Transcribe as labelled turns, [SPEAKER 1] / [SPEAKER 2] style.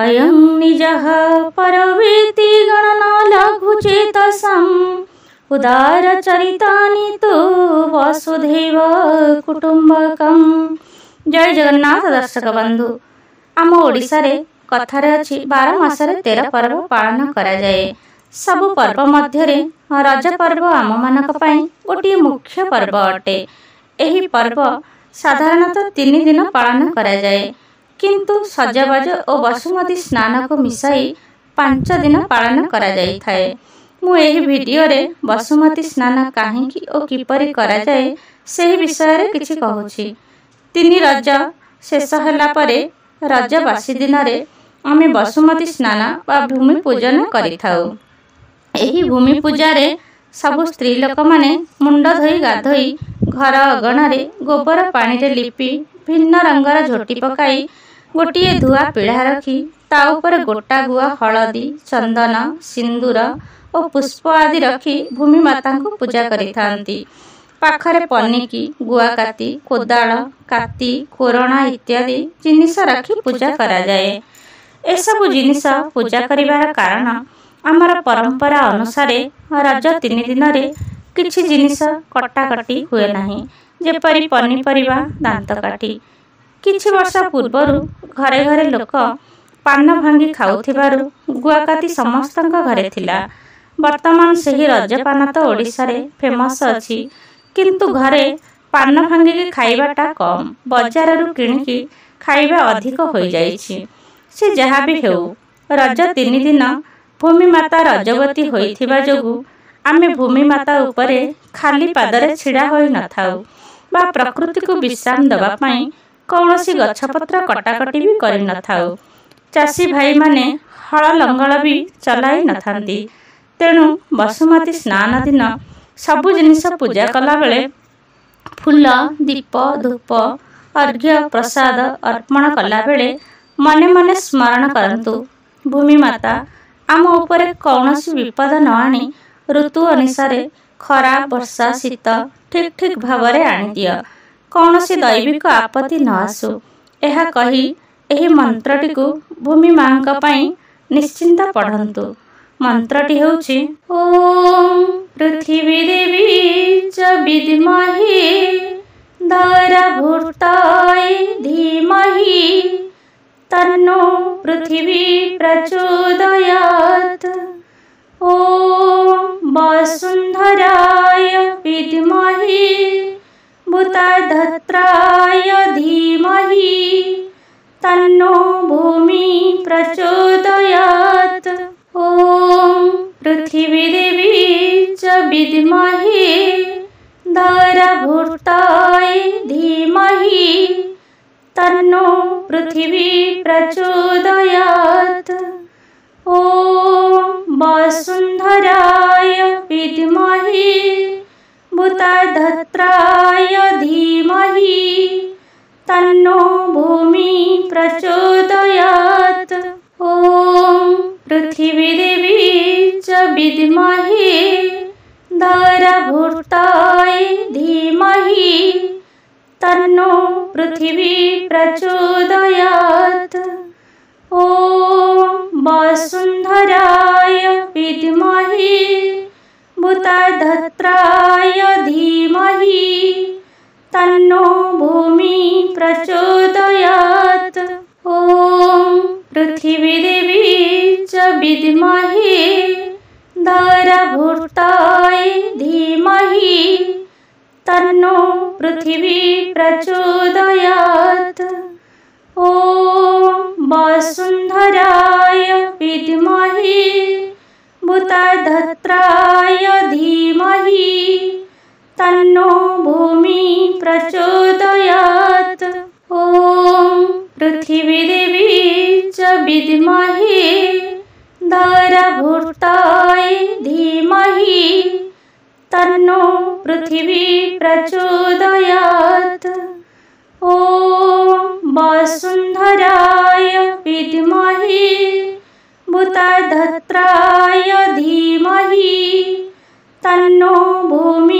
[SPEAKER 1] अयं निजः परवेति गणना लघुचेतसम् उदारचरितानि तु वसुधैव कुटुम्बकम्। जय जगन्नाथ दर्शक बंधु। आम ओडिशा रे कथारे अछि 12 मासरे 13 पर्व पालन करा जाए। सबु पर्व मध्यरे रज पर्व आम मानक पई गोटे मुख्य पर्व अटे। एही पर्व साधारणतः 3 दिन पालन करा जाए, किंतु सजबाज और बसुमती स्नान को मिसाई 5 दिन पालन करा जाई थाए। मु एही वीडियो रे बसुमती स्नान काहेकि और किपरि करा जाए सेही विषय रे किछि कहूछि। 3 रज शेष होला परे रज बासी दिन रे आमे बसुमती स्नान वा भूमि पूजन करिथाउ। एही भूमि पूजा रे सब स्त्री लोक माने मुंड धोई गाधोई घर अगणा रे गोबर पानी रे लिपि भिन्न रंगर झोटी पकाई गोटिए धुआ पीढ़ा रखी ता ऊपर गोटा गुआ हलदी चंदन सिंदूर और पुष्प आदि रखी भूमि माता को पूजा करिथांती। पाखरे पनिकी गुआ काती कोदाल काती कोरोना इत्यादि जिनिस रखी पूजा करा जाए। ए सब जिनिस पूजा करिवार कारण आमर परंपरा अनुसार रज 3 दिन रे किछि जिनिस कटाकटी हुए नाही, जेपरि पनिपरिबा दांत काटी। किछि वर्ष पूर्वरु घरे घरे लोक पान भांगी खाउथिबारु गुआकाती समस्तंक घरे थिला। वर्तमान सही रजपान तो ओडिशा रे फेमस अछि, किंतु घरे पान भांगी खाइबाटा कम, बाजार रु किणकी खाइबा अधिक होई जाइछि। से जहा भी हेउ रज 3 दिन भूमि माता रजवती होइथिबा जोगु आमे भूमि माता उपरे खाली पादरे छिड़ा होई न थाउ बा प्रकृति को विश्राम दबा पई कौनसी गछपत्र कटाकटी भी करि न थाउ। चासी भाई माने हल लंगल भी चलाई न थांती। तेणु बसुमती स्नान दिन सबु जिनिस पूजा कला बेले फूल दीप धूप अर्घ्य प्रसाद अर्पण कला बेले मने मने स्मरण करंतु भूमि माता आम उपरे कौनसी विपद न आनी ऋतु अनुसार खरा वर्षा शीत ठीक ठीक भावरे आनी दिय, कौनसी दैविक आपत्ति न आसु। एहा कही एही मंत्रटी को भूमि मांक पई निश्चिंत पढ़ंतु। मंत्रटी होउछि ओम पृथ्वी देवी च विद्महे दरभूताय धीमहि तन्नो पृथ्वी प्रचोदयात्। ओम वसुंधराय विद्महे भूताधत्राय धीमहि तन्नो भूमि प्रचोदयात्। ओम पृथ्वी देवी च विद्महे दरभूताय धीमहि तन्नो पृथ्वी प्रचोदयात्। ओम वसुंधराय विद्महे भूताधत्राय धीमहि तन्नो भूमि प्रचोदयात्। ओम पृथ्वी देवी च विद्महे दरभूताय धीमहि तन्नो पृथ्वी प्रचोदयात्। ओम वसुंधराय विद्महे भूताधत्राय धीमहि तन्नो भूमि प्रचोदयात्। ओम पृथ्वी देवी च विद्महे दरभूताय धीमहि तन्नो पृथ्वी प्रचोदयात्। ओम वसुंधराय विद्महे भूताधत्राय धीमहि तन्नो भूमि प्रचोदयात्। ओम पृथ्वी देवी च विद्महे दरभूताय धीमहि तन्नो पृथ्वी प्रचोदयात्। ओम वसुंधराय विद्महे भूताधत्राय धीमहि तन्नो भूमि